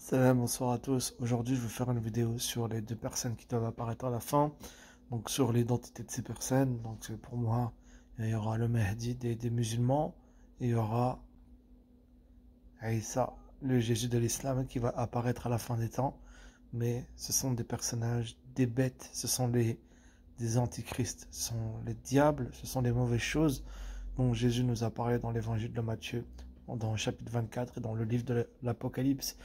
Salam, bonsoir à tous. Aujourd'hui, je vais faire une vidéo sur les deux personnes qui doivent apparaître à la fin. Donc, sur l'identité de ces personnes. Donc, pour moi, il y aura le Mahdi des musulmans et il y aura Aïssa, le Jésus de l'islam, qui va apparaître à la fin des temps. Mais ce sont des personnages, des bêtes, ce sont des antichrists, ce sont les diables, ce sont les mauvaises choses dont Jésus nous a parlé dans l'évangile de Matthieu, dans le chapitre 24 et dans le livre de l'Apocalypse.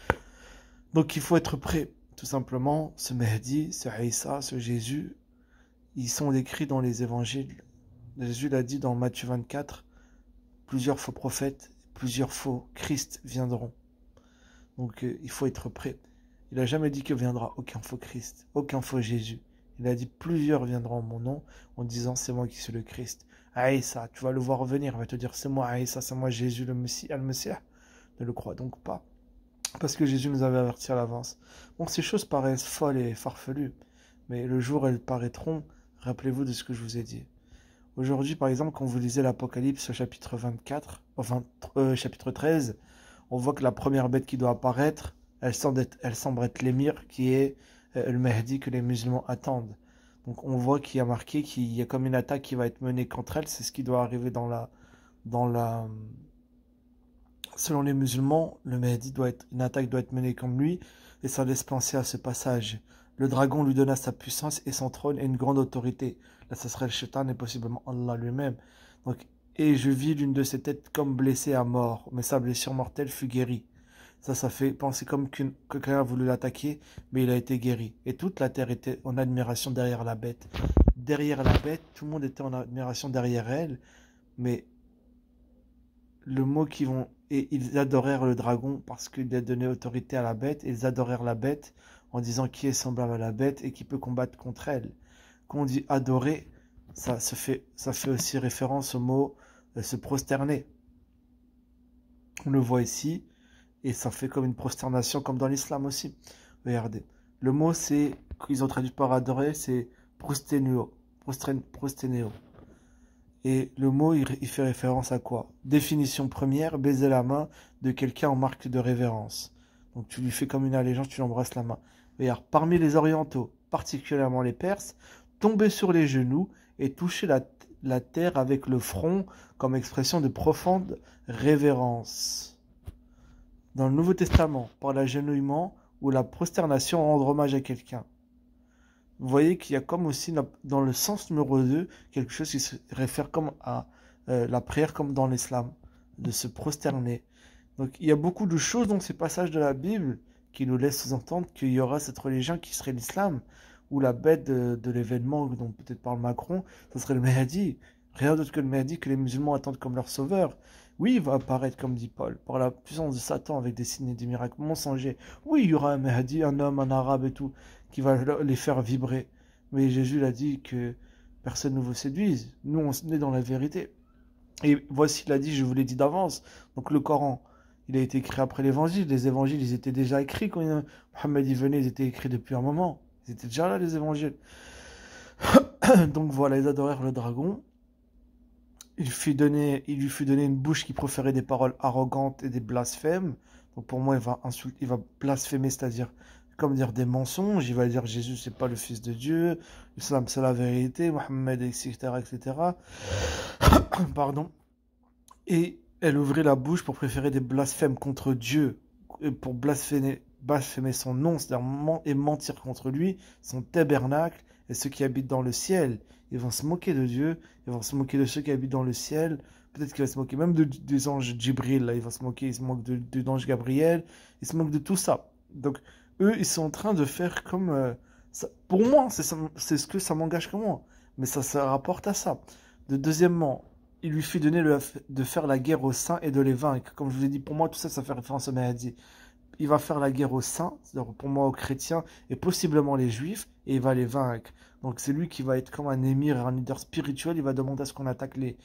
Donc il faut être prêt, tout simplement. Ce Mahdi, ce Aïssa, ce Jésus, ils sont décrits dans les évangiles. Jésus l'a dit dans Matthieu 24, plusieurs faux prophètes, plusieurs faux Christ viendront. Donc il faut être prêt. Il n'a jamais dit que viendra aucun faux Christ, aucun faux Jésus. Il a dit plusieurs viendront en mon nom en disant c'est moi qui suis le Christ. Aïssa, tu vas le voir revenir, il va te dire c'est moi Aïssa, c'est moi Jésus le Messie, le Ne le crois donc pas. Parce que Jésus nous avait averti à l'avance. Bon, ces choses paraissent folles et farfelues, mais le jour où elles paraîtront, rappelez-vous de ce que je vous ai dit. Aujourd'hui, par exemple, quand vous lisez l'Apocalypse au chapitre 24, chapitre 13, on voit que la première bête qui doit apparaître, elle semble être l'émir, qui est le Mahdi que les musulmans attendent. Donc on voit qu'il y a marqué qu'il y a comme une attaque qui va être menée contre elle, c'est ce qui doit arriver dans la, selon les musulmans, le Mahdi une attaque doit être menée comme lui, et ça laisse penser à ce passage. Le dragon lui donna sa puissance et son trône et une grande autorité. Là, ce serait le shaitan et possiblement Allah lui-même. Donc, et je vis l'une de ses têtes comme blessée à mort, mais sa blessure mortelle fut guérie. Ça fait penser comme que quelqu'un a voulu l'attaquer, mais il a été guéri. Et toute la terre était en admiration derrière la bête. Derrière la bête, tout le monde était en admiration derrière elle, mais le mot qu'ils vont... Et ils adorèrent le dragon parce qu'il a donné autorité à la bête. Et ils adorèrent la bête en disant qui est semblable à la bête et qui peut combattre contre elle. Quand on dit adorer, ça fait aussi référence au mot se prosterner. On le voit ici. Et ça fait comme une prosternation comme dans l'islam aussi. Regardez. Le mot c'est, qu'ils ont traduit par adorer, c'est prosteneo. Prosteneo. Et le mot, il fait référence à quoi? Définition première, baiser la main de quelqu'un en marque de révérence. Donc tu lui fais comme une allégeance, tu l'embrasses la main. Regarde, parmi les orientaux, particulièrement les Perses, tomber sur les genoux et toucher la terre avec le front comme expression de profonde révérence. Dans le Nouveau Testament, par l'agenouillement ou la prosternation, rendre hommage à quelqu'un. Vous voyez qu'il y a comme aussi dans le sens numéro 2 quelque chose qui se réfère comme à la prière comme dans l'islam, de se prosterner. Donc il y a beaucoup de choses dans ces passages de la Bible qui nous laissent sous-entendre qu'il y aura cette religion qui serait l'islam, ou la bête de l'événement dont peut-être parle Macron, ce serait le Mahdi. Rien d'autre que le Mahdi que les musulmans attendent comme leur sauveur. Oui, il va apparaître, comme dit Paul, par la puissance de Satan avec des signes et des miracles mensongers. Oui, il y aura un Mahdi, un homme, un arabe et tout, qui va les faire vibrer. Mais Jésus l'a dit que personne ne vous séduise. Nous, on est dans la vérité. Et voici, il a dit, je vous l'ai dit d'avance. Donc le Coran, il a été écrit après l'évangile. Les évangiles, ils étaient déjà écrits quand Mohammed y venait, ils étaient écrits depuis un moment. Ils étaient déjà là, les évangiles. Donc voilà, ils adorèrent le dragon. Il lui fut donné une bouche qui proférait des paroles arrogantes et des blasphèmes. Donc pour moi, il va blasphémer, c'est-à-dire comme dire des mensonges. Il va dire Jésus, c'est pas le Fils de Dieu, l'islam, c'est la vérité, Mohammed, etc., etc. Pardon. Et elle ouvrit la bouche pour préférer des blasphèmes contre Dieu, pour blasphémer son nom, c'est-à-dire et mentir contre lui, son tabernacle, et ceux qui habitent dans le ciel. Ils vont se moquer de Dieu, ils vont se moquer de ceux qui habitent dans le ciel, peut-être qu'il va se moquer même des anges Djibril, là, il se moque de l'ange Gabriel, il se moque de tout ça. Donc, eux, ils sont en train de faire comme... ça. Pour moi, c'est ce que ça m'engage que moi, mais ça rapporte à ça. Deuxièmement, il lui fut donné de faire la guerre aux saints et de les vaincre. Comme je vous ai dit, pour moi, tout ça, ça fait référence au Mahdi. Il va faire la guerre aux saints, c'est-à-dire pour moi aux chrétiens, et possiblement les juifs, et il va les vaincre. Donc c'est lui qui va être comme un émir, un leader spirituel, il va demander à ce qu'on attaque les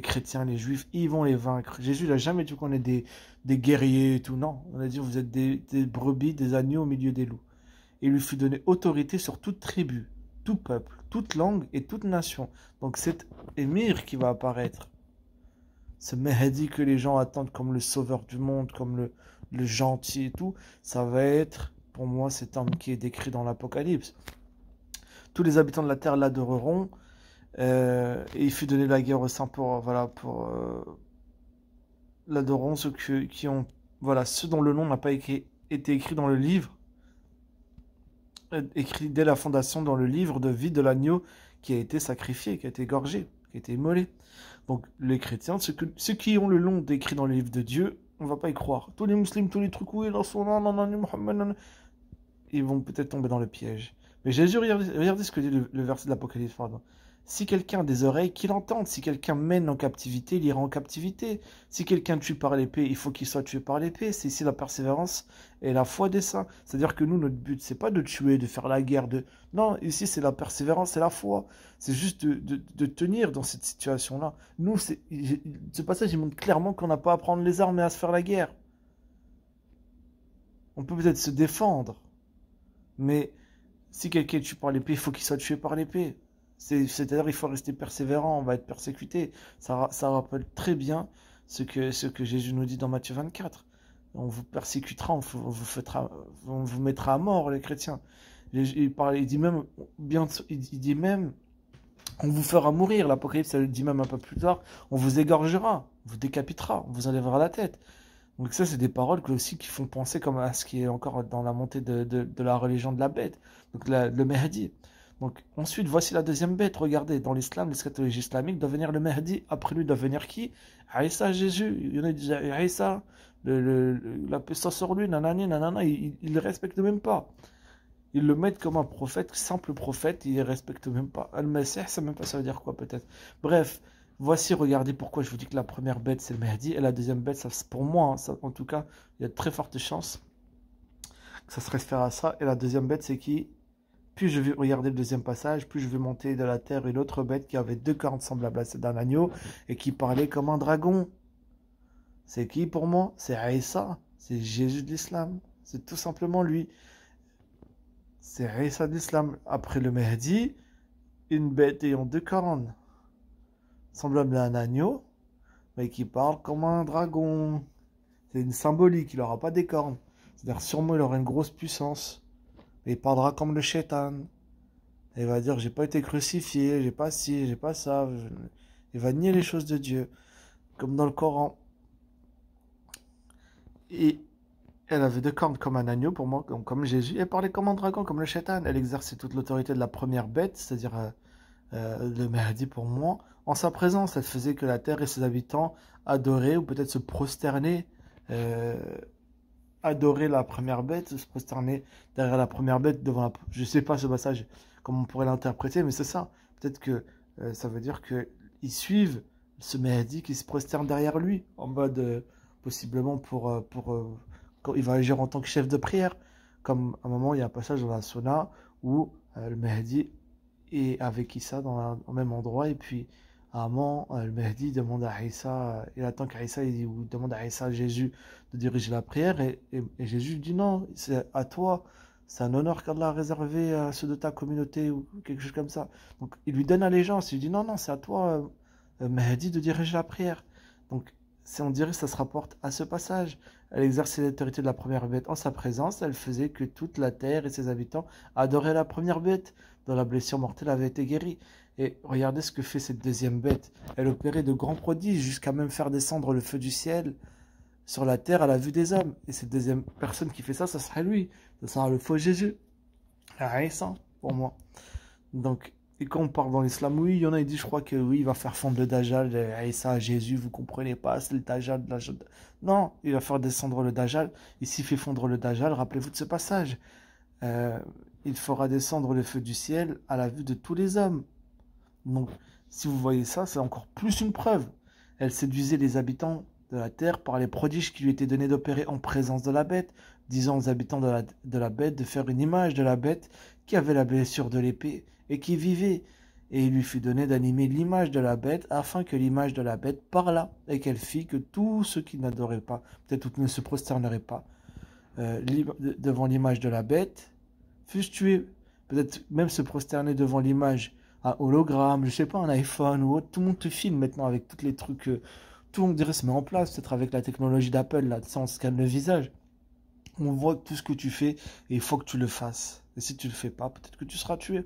chrétiens, les juifs, et ils vont les vaincre. Jésus, il n'a jamais dit qu'on est des guerriers et tout, non. On a dit vous êtes des brebis, des agneaux au milieu des loups. Et il lui fut donné autorité sur toute tribu, tout peuple, toute langue et toute nation. Donc cet émir qui va apparaître, ce Mahdi que les gens attendent comme le sauveur du monde, comme le gentil et tout, ça va être, pour moi, cet homme qui est décrit dans l'Apocalypse. Tous les habitants de la terre l'adoreront, et il fut donné la guerre au saints pour, voilà, pour l'adoreront, qui ont, voilà, ceux dont le nom n'a pas été écrit dans le livre, écrit dès la fondation dans le livre de vie de l'agneau qui a été sacrifié, qui a été égorgé, qui a été immolé. Donc les chrétiens, ceux qui ont le nom décrit dans le livre de Dieu, on va pas y croire. Tous les musulmans, tous les trucs, oui, dans son nom, non, non, Muhammad, non, ils vont peut-être tomber dans le piège. Mais Jésus, regardez ce que dit le verset de l'Apocalypse, pardon. Si quelqu'un a des oreilles, qu'il entende. Si quelqu'un mène en captivité, il ira en captivité. Si quelqu'un tue par l'épée, il faut qu'il soit tué par l'épée. C'est ici la persévérance et la foi des saints. C'est-à-dire que nous, notre but, c'est pas de tuer, de faire la guerre. Non, ici, c'est la persévérance et la foi. C'est juste de tenir dans cette situation-là. Nous, ce passage, il montre clairement qu'on n'a pas à prendre les armes et à se faire la guerre. On peut peut-être se défendre. Mais si quelqu'un est tué par l'épée, il faut qu'il soit tué par l'épée. C'est-à-dire qu'il faut rester persévérant, on va être persécuté. Ça rappelle très bien ce que Jésus nous dit dans Matthieu 24. On vous persécutera, on vous mettra à mort, les chrétiens. Il dit même, il dit même, on vous fera mourir. L'Apocalypse, ça le dit même un peu plus tard. On vous égorgera, on vous décapitera, on vous enlèvera la tête. Donc ça, c'est des paroles aussi qui font penser comme à ce qui est encore dans la montée de la religion de la bête, donc le Mahdi. Donc ensuite, voici la deuxième bête. Regardez, dans l'islam, l'eschatologie islamique, doit venir le Mahdi. Après lui, doit venir qui? Aïssa, Jésus. Il y en a qui disent Aïssa, la paix soit sur lui, nanani, nanana. Ils ne le respectent même pas. Ils le mettent comme un prophète, simple prophète, ils ne le respectent même pas. Al-Masih, ça même pas ça veut dire quoi peut-être. Bref. Voici, regardez pourquoi je vous dis que la première bête c'est le Mahdi et la deuxième bête, ça, pour moi, hein, ça, en tout cas, il y a de très fortes chances que ça se réfère à ça. Et la deuxième bête, c'est qui? Plus je vais regarder le deuxième passage, plus je vais monter de la terre une autre bête qui avait deux cornes semblables à celles d'un agneau et qui parlait comme un dragon. C'est qui pour moi? C'est Aïssa, c'est Jésus de l'islam. C'est tout simplement lui. C'est Aïssa de l'islam. Après le Mahdi, une bête ayant deux cornes, semblable à un agneau, mais qui parle comme un dragon. C'est une symbolique, il n'aura pas des cornes. C'est-à-dire sûrement il aura une grosse puissance. Et il parlera comme le shaitan. Et il va dire j'ai pas été crucifié, j'ai pas ci, j'ai pas ça. Il va nier les choses de Dieu. Comme dans le Coran. Et elle avait deux cornes comme un agneau pour moi, comme Jésus. Elle parlait comme un dragon, comme le shaitan. Elle exerçait toute l'autorité de la première bête, c'est-à-dire le Mahdi pour moi. En sa présence, elle faisait que la terre et ses habitants adoraient ou peut-être se prosternaient, adorer la première bête, se prosterner derrière la première bête devant la... Je sais pas ce passage, comment on pourrait l'interpréter, mais c'est ça. Peut-être que ça veut dire qu'ils suivent ce Mahdi qui se prosterne derrière lui, en mode possiblement quand il va agir en tant que chef de prière. Comme à un moment, il y a un passage dans la Sunna où le Mahdi est avec Issa au même endroit, et puis à un moment, le Mahdi demande à Issa, il attend qu'Issa demande à Issa, Jésus, de diriger la prière, et Jésus dit non, c'est à toi, c'est un honneur qu'Allah a réservé à ceux de ta communauté, ou quelque chose comme ça. Donc il lui donne allégeance, il lui dit non, non, c'est à toi, Mahdi, de diriger la prière. Donc on dirait que ça se rapporte à ce passage. Elle exerçait l'autorité de la première bête en sa présence, elle faisait que toute la terre et ses habitants adoraient la première bête, dont la blessure mortelle avait été guérie. Et regardez ce que fait cette deuxième bête. Elle opérait de grands prodiges, jusqu'à même faire descendre le feu du ciel sur la terre à la vue des hommes. Et cette deuxième personne qui fait ça, ça sera lui. Ça sera le faux Jésus. Aïssa, pour moi. Donc, et quand on parle dans l'islam, oui, il y en a qui disent, je crois que oui, il va faire fondre le Dajjal, Aïssa, Jésus, vous comprenez pas, c'est le Dajjal. Non, il va faire descendre le Dajjal. Et s'il fait fondre le Dajjal, rappelez-vous de ce passage. Il fera descendre le feu du ciel à la vue de tous les hommes. Donc, si vous voyez ça, c'est encore plus une preuve. Elle séduisait les habitants de la terre par les prodiges qui lui étaient donnés d'opérer en présence de la bête, disant aux habitants de la bête de faire une image de la bête qui avait la blessure de l'épée et qui vivait. Et il lui fut donné d'animer l'image de la bête afin que l'image de la bête parlât et qu'elle fit que tous ceux qui n'adoraient pas, peut-être ou qui ne se prosterneraient pas devant l'image de la bête, fussent tués. Peut-être même se prosterner devant l'image un hologramme, je sais pas, un iPhone ou autre. Tout le monde te filme maintenant avec tous les trucs. Tout le monde dirait se met en place, peut-être avec la technologie d'Apple, là, ça on scanne le visage. On voit tout ce que tu fais et il faut que tu le fasses. Et si tu le fais pas, peut-être que tu seras tué.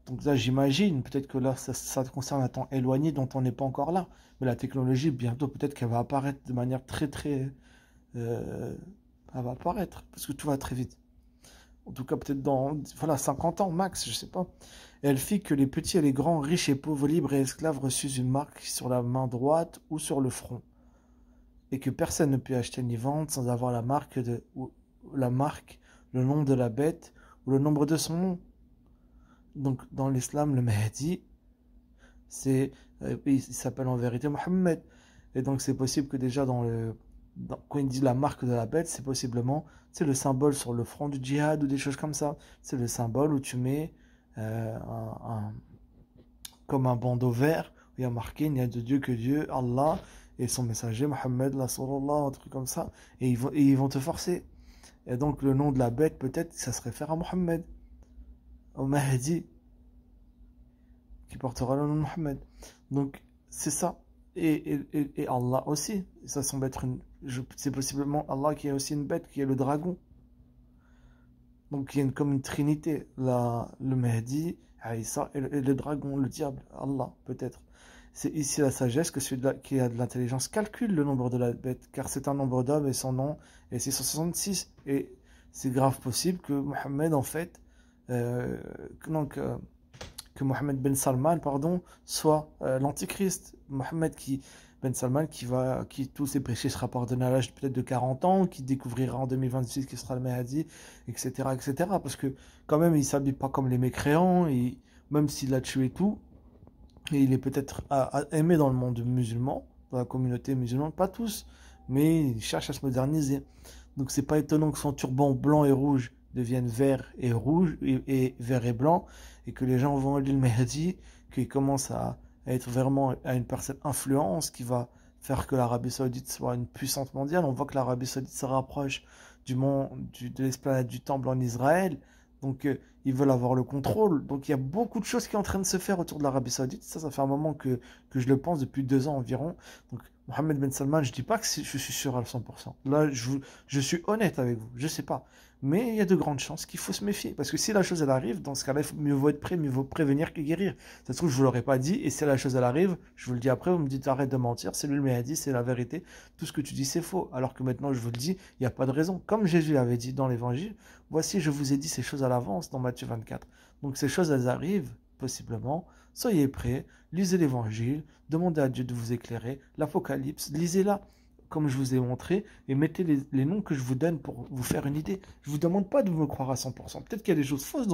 Donc là, j'imagine, peut-être que là, ça te concerne un temps éloigné dont on n'est pas encore là. Mais la technologie, bientôt, peut-être qu'elle va apparaître de manière très, très... euh, elle va apparaître, parce que tout va très vite. En tout cas, peut-être dans, voilà, 50 ans max, je sais pas. Et elle fit que les petits et les grands, riches et pauvres, libres et esclaves, reçussent une marque sur la main droite ou sur le front. Et que personne ne put acheter ni vendre sans avoir la marque, le nom de la bête ou le nombre de son nom. Donc, dans l'islam, le Mahdi, c'est, il s'appelle en vérité Mohammed. Et donc, c'est possible que déjà quand il dit la marque de la bête, c'est possiblement, c'est le symbole sur le front du djihad ou des choses comme ça. C'est le symbole où tu mets euh, un, un- comme un bandeau vert où il y a marqué il n'y a de Dieu que Dieu, Allah et son messager Mohammed, la sallallahu, un truc comme ça. Et ils vont te forcer. Et donc, le nom de la bête, peut-être, ça se réfère à Mohammed, au Mahdi, qui portera le nom de Mohammed. Donc, c'est ça. Et Allah aussi. Ça semble être c'est possiblement Allah qui est aussi une bête, qui est le dragon. Donc, il y a comme une trinité. Le Mahdi, Aïssa et le dragon, le diable, Allah, peut-être. C'est ici la sagesse que celui qui a de l'intelligence calcule le nombre de la bête, car c'est un nombre d'hommes et son nom est 666. Et c'est grave possible que Mohammed, en fait, euh, donc, que Mohammed Ben Salman, pardon, soit l'antichrist. Ben Salman qui tous ses péchés sera pardonné à l'âge peut-être de 40 ans, qui découvrira en 2026 qui sera le Mahdi, etc., etc. Parce que quand même, il s'habille pas comme les mécréants, et même s'il a tué tout, et il est peut-être aimé dans le monde musulman, dans la communauté musulmane, pas tous, mais il cherche à se moderniser. Donc c'est pas étonnant que son turban blanc et rouge devienne vert et rouge, et vert et blanc, et que les gens vont lire le Mahdi, qu'il commence à être vraiment à une personne influence qui va faire que l'Arabie Saoudite soit une puissance mondiale. On voit que l'Arabie Saoudite se rapproche de l'esplanade du Temple en Israël. Donc ils veulent avoir le contrôle. Donc il y a beaucoup de choses qui sont en train de se faire autour de l'Arabie Saoudite. Ça fait un moment que je le pense depuis 2 ans environ. Donc Mohammed Ben Salman, je dis pas que je suis sûr à 100%. Là, je suis honnête avec vous. Je sais pas. Mais il y a de grandes chances qu'il faut se méfier. Parce que si la chose elle arrive, dans ce cas-là, mieux vaut être prêt, mieux vaut prévenir que guérir. Ça se trouve, je vous l'aurais pas dit. Et si la chose elle arrive, je vous le dis après, vous me dites arrête de mentir. C'est lui le Mahdi, c'est la vérité. Tout ce que tu dis, c'est faux. Alors que maintenant, je vous le dis, il n'y a pas de raison. Comme Jésus l'avait dit dans l'évangile, voici, je vous ai dit ces choses à l'avance dans Matthieu 24. Donc ces choses, elles arrivent, possiblement. Soyez prêts, lisez l'évangile, demandez à Dieu de vous éclairer. L'Apocalypse, lisez-la comme je vous ai montré, et mettez les noms que je vous donne pour vous faire une idée. Je ne vous demande pas de me croire à 100%. Peut-être qu'il y a des choses fausses